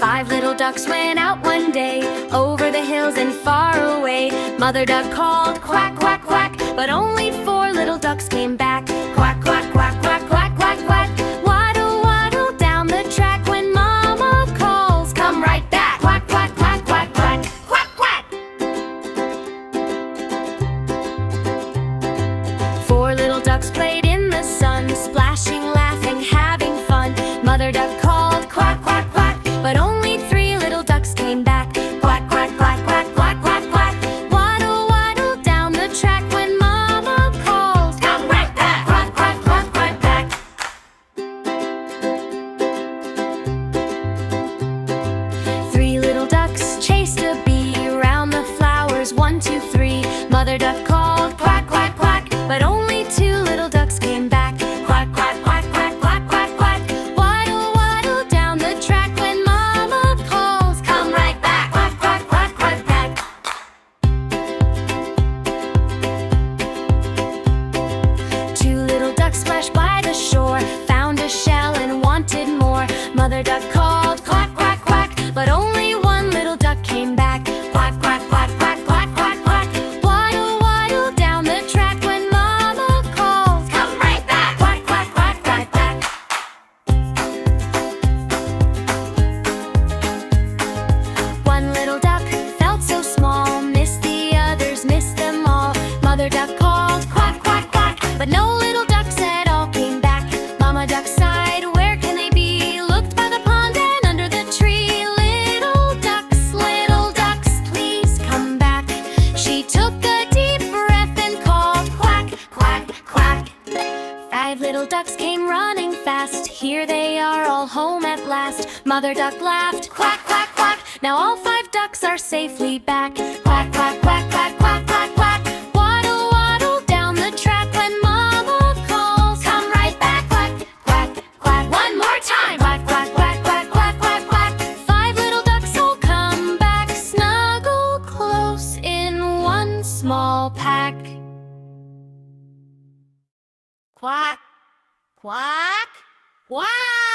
5 little ducks went out one day, over the hills and far away. Mother duck called, quack, quack, quack, but only 4 little ducks came back. Quack, quack, quack, quack, quack, quack, quack. Waddle, waddle down the track, when Mama calls, come right back. Quack, quack, quack, quack, quack, quack, quack. 4 little ducks played in the sun, splashing, laughing, having fun. Mother duck called, quack, quack, quack, but only 3 little ducks came back. Quack, quack, quack, quack, quack, quack, quack. Waddle, waddle down the track, when Mama calls, come right back. Quack, quack, quack, quack, quack. 3 little ducks chased a bee around the flowers, 1, 2, 3. Mother duck called, quack, quack, quack, but only 2 little ducks came back. Quack, quack, quack, quack, quack, quack, quack. Waddle, waddle down the track, when Mama calls, come right back. Quack, quack, quack, quack, quack. 2 little ducks splashed by the shore, found a shell and wanted more. Mother duck called, quack, quack, quack, but only 1 little duck came back. Quack, quack, quack, quack, quack, quack, quack. Waddle, waddle down the track, when Mama calls, come right back. Quack, quack, quack, quack, quack. 1 little duck felt so small, missed the others, missed them all. Mother duck called, quack, quack, quack, but no little ducks at all came back. Mama duck sighed, where can they be? Looked by the pond and under the tree. Little ducks, please come back. She took a deep breath and called, quack, quack, quack. 5 little ducks came running fast, here they are all home at last. Mother duck laughed, quack, quack, quack, now all 5 ducks are safely back. Quack, quack, quack, quack, quack, quack, quack. Waddle, waddle down the track, when Mama calls, come right back. Quack, quack, quack, one more time. Quack, quack, quack, quack, quack, quack, quack. 5 little ducks all come back, snuggle close in one small pack. Quack, quack, quack.